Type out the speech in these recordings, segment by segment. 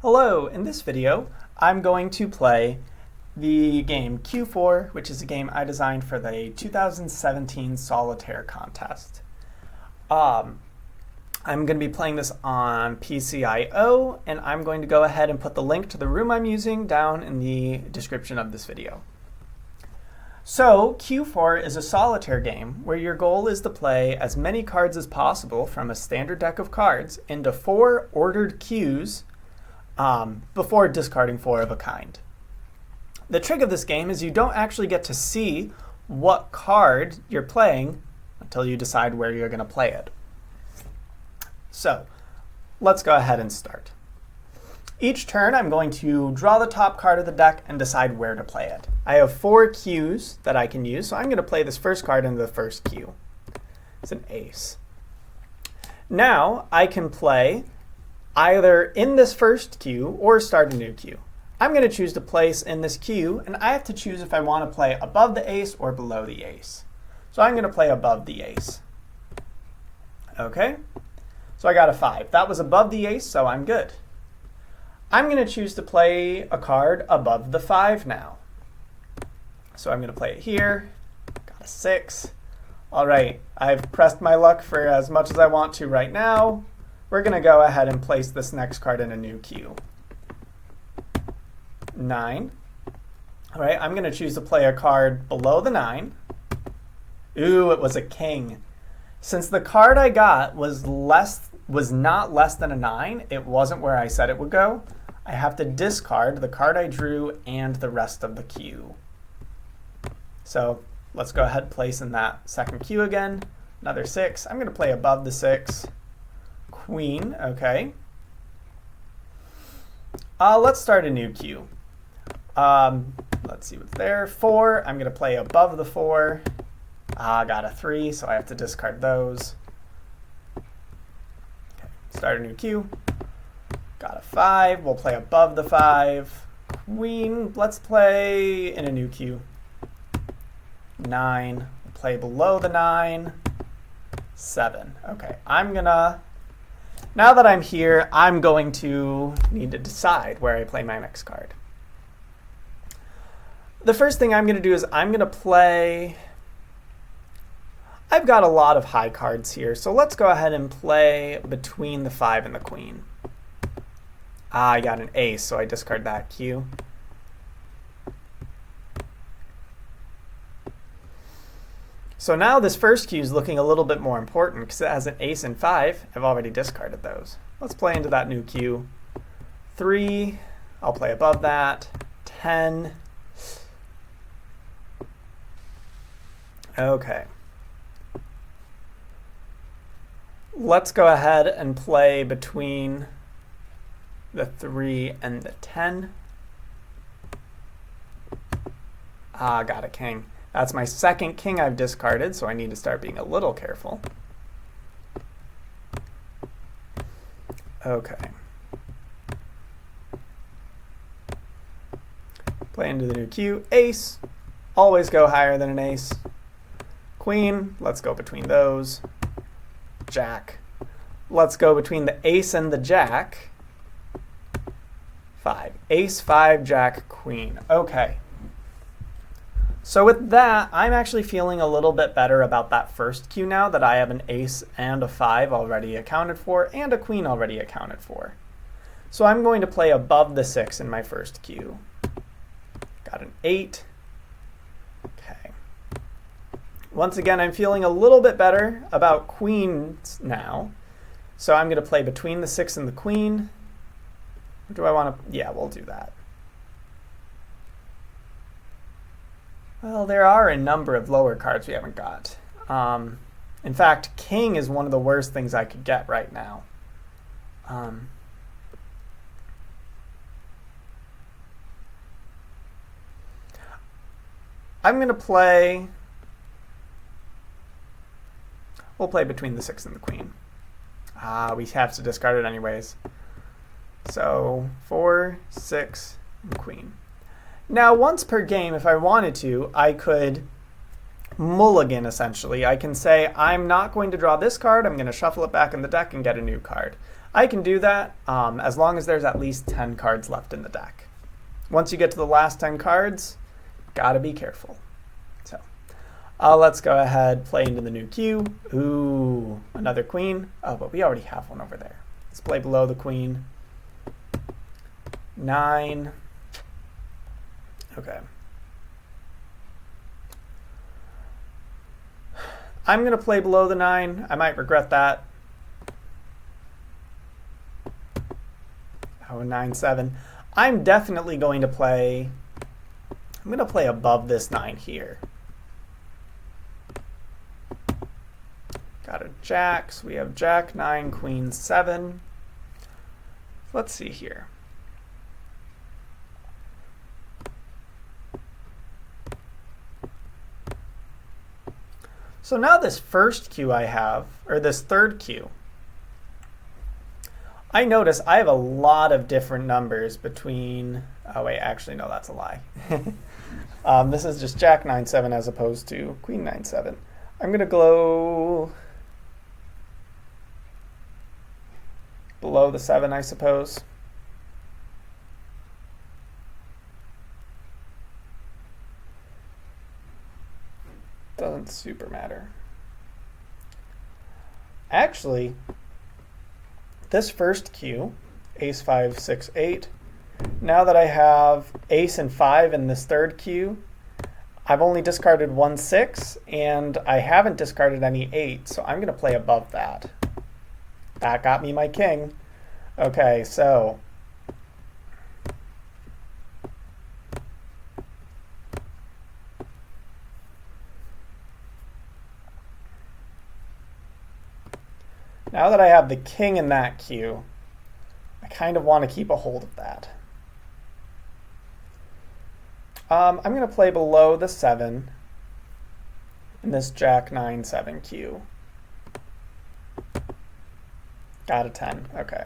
Hello, in this video I'm going to play the game Q4, which is a game I designed for the 2017 Solitaire contest. I'm going to be playing this on PCIO, and I'm going to go ahead and put the link to the room I'm using down in the description of this video. So Q4 is a solitaire game where your goal is to play as many cards as possible from a standard deck of cards into 4 ordered queues before discarding 4 of a kind. The trick of this game is you don't actually get to see what card you're playing until you decide where you're going to play it. So let's go ahead and start. Each turn I'm going to draw the top card of the deck and decide where to play it. I have 4 queues that I can use, so I'm going to play this first card into the first queue. It's an ace. Now I can play either in this first queue or start a new queue. I'm going to choose to place in this queue, and I have to choose if I want to play above the ace or below the ace. So I'm going to play above the ace. Okay, so I got a 5. That was above the ace, so I'm good. I'm going to choose to play a card above the 5 now. So I'm going to play it here. Got a 6. All right, I've pressed my luck for as much as I want to right now. We're going to go ahead and place this next card in a new queue. 9. All right, I'm going to choose to play a card below the 9. Ooh, it was a king. Since the card I got was not less than a 9, it wasn't where I said it would go, I have to discard the card I drew and the rest of the queue. So let's go ahead and place in that second queue again. Another 6. I'm going to play above the 6. Queen, okay. Let's start a new queue. Let's see what's there. 4, I'm going to play above the 4. I got a 3, so I have to discard those. Okay. Start a new queue. Got a 5, we'll play above the 5. Queen, let's play in a new queue. 9, we'll play below the 9. 7, okay. Now that I'm here, I'm going to need to decide where I play my next card. The first thing I'm going to do is I'm going to play... I've got a lot of high cards here, so let's go ahead and play between the 5 and the queen. I got an ace, so I discard that queue. So now this first queue is looking a little bit more important because it has an ace and 5. I've already discarded those. Let's play into that new queue. 3, I'll play above that. 10. Okay. Let's go ahead and play between the 3 and the 10. Got a king. That's my second king I've discarded, so I need to start being a little careful. Okay. Play into the new queue. Ace. Always go higher than an ace. Queen. Let's go between those. Jack. Let's go between the ace and the jack. 5. Ace, 5, jack, queen. Okay. So with that, I'm actually feeling a little bit better about that first queue now that I have an ace and a 5 already accounted for and a queen already accounted for. So I'm going to play above the 6 in my first queue. Got an 8. Okay. Once again, I'm feeling a little bit better about queens now. So I'm going to play between the 6 and the queen. Or do I want to? Yeah, we'll do that. Well, there are a number of lower cards we haven't got. In fact, king is one of the worst things I could get right now. I'm going to play... We'll play between the 6 and the queen. We have to discard it anyways. So 4, 6, and queen. Now, once per game, if I wanted to, I could mulligan, essentially. I can say, I'm not going to draw this card. I'm going to shuffle it back in the deck and get a new card. I can do that as long as there's at least 10 cards left in the deck. Once you get to the last 10 cards, gotta be careful. So let's go ahead, play into the new queue. Ooh, another queen. Oh, but we already have one over there. Let's play below the queen. 9. Okay. I'm going to play below the 9. I might regret that. Oh, 9-7. I'm definitely going to play... I'm going to play above this 9 here. Got a jack, so we have jack, 9, queen, 7. Let's see here. So now this first cue I have, or this third cue, I notice I have a lot of different numbers between, oh wait, actually no, that's a lie. This is just jack 9-7 as opposed to queen 9-7. I'm going to go below the 7, I suppose. Doesn't super matter. Actually, this first cue, ace 5, 6, 8, now that I have ace and 5 in this third cue, I've only discarded 1 6, and I haven't discarded any 8, so I'm going to play above that. That got me my king. Okay, so now that I have the king in that queue, I kind of want to keep a hold of that. I'm going to play below the 7 in this jack 9-7 queue. Got a 10. Okay.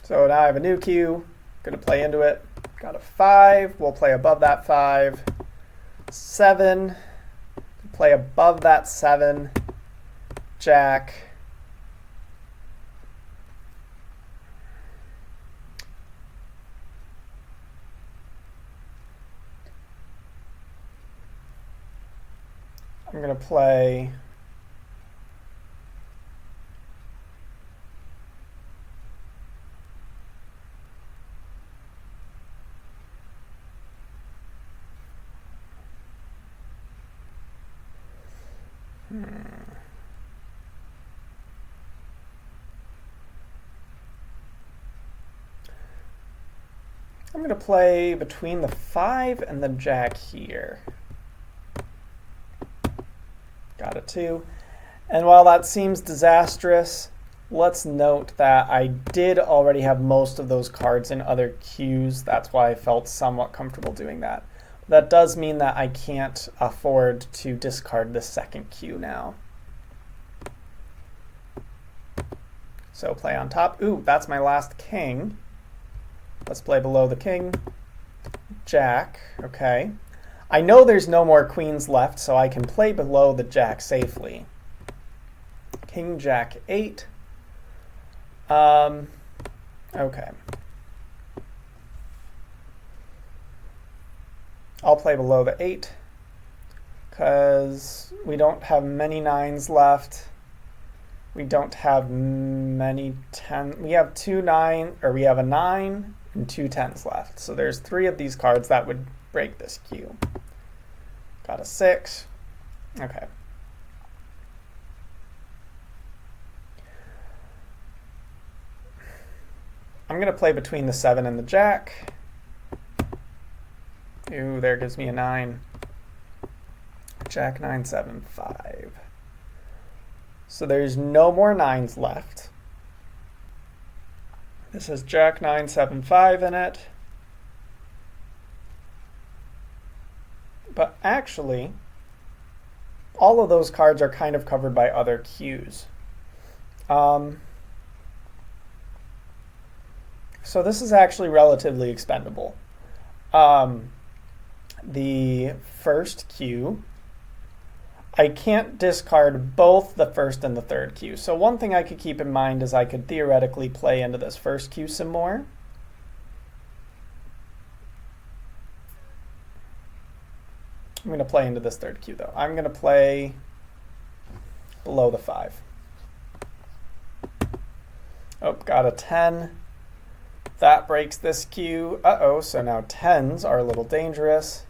So now I have a new queue. Going to play into it. Got a 5. We'll play above that 5. 7. Play above that 7. Jack. I'm going to play I'm going to play between the 5 and the jack here. Got a 2. And while that seems disastrous, let's note that I did already have most of those cards in other queues. That's why I felt somewhat comfortable doing that. That does mean that I can't afford to discard the second queue now. So play on top. Ooh, that's my last king. Let's play below the king. Jack, okay. I know there's no more queens left, so I can play below the jack safely. King, jack, 8. Okay. I'll play below the 8 because we don't have many 9s left. We don't have many 10. We have we have a 9 and 2 10s left. So there's 3 of these cards that would break this queue. Got a 6. Okay. I'm going to play between the 7 and the jack. Ooh, there gives me a 9. Jack 9, 7, 5. So there's no more 9s left. This has jack 9, 7, 5 in it. But actually, all of those cards are kind of covered by other queues. So this is actually relatively expendable. the first cue, I can't discard both the first and the third cue. So one thing I could keep in mind is I could theoretically play into this first cue some more. I'm going to play into this third cue though. I'm going to play below the 5. Oh, got a 10. That breaks this cue. Uh-oh, so now 10s are a little dangerous.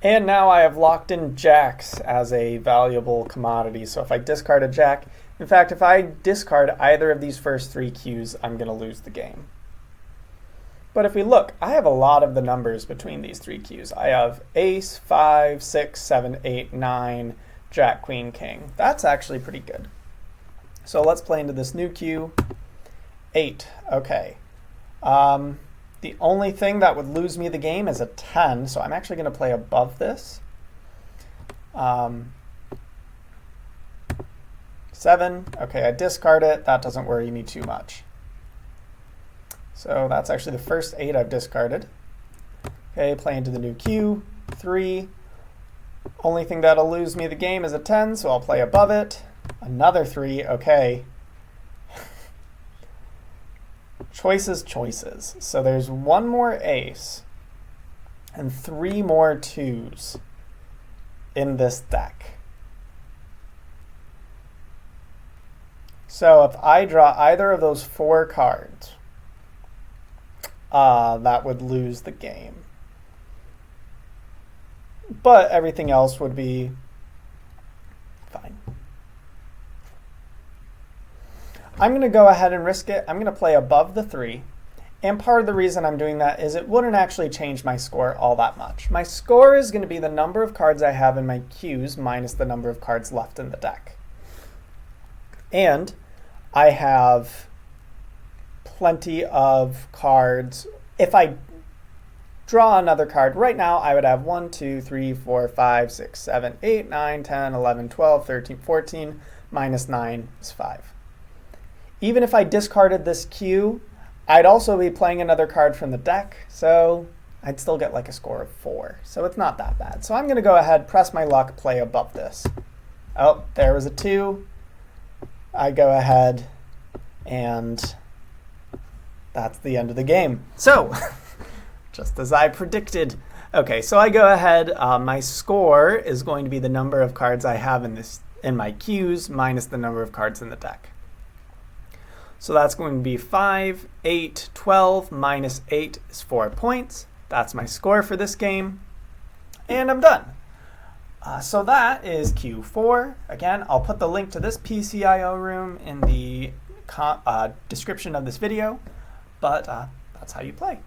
And now I have locked in jacks as a valuable commodity. So if I discard a jack, in fact, if I discard either of these first 3 cues, I'm going to lose the game. But if we look, I have a lot of the numbers between these 3 cues. I have ace, 5, 6, 7, 8, 9, jack, queen, king. That's actually pretty good. So let's play into this new cue. 8. Okay. The only thing that would lose me the game is a 10, so I'm actually going to play above this. 7. Okay, I discard it. That doesn't worry me too much. So that's actually the first 8 I've discarded. Okay, play into the new cue. 3. Only thing that'll lose me the game is a 10, so I'll play above it. Another 3. Okay. Choices, choices. So there's 1 more ace and 3 more 2s in this deck. So if I draw either of those 4 cards, that would lose the game. But everything else would be fine. I'm going to go ahead and risk it. I'm going to play above the 3. And part of the reason I'm doing that is it wouldn't actually change my score all that much. My score is going to be the number of cards I have in my cues minus the number of cards left in the deck. And I have plenty of cards. If I draw another card right now, I would have 1, 2, 3, 4, 5, 6, 7, 8, 9, 10, 11, 12, 13, 14. Minus 9 is 5. Even if I discarded this cue, I'd also be playing another card from the deck, so I'd still get like a score of 4. So it's not that bad. So I'm going to go ahead, press my luck, play above this. Oh, there was a 2. I go ahead, and that's the end of the game. So, just as I predicted. Okay, so I go ahead. My score is going to be the number of cards I have in my cues minus the number of cards in the deck. So that's going to be 5, 8, 12, minus 8 is 4 points. That's my score for this game. And I'm done. So that is Q4. Again, I'll put the link to this PCIO room in the description of this video. But that's how you play.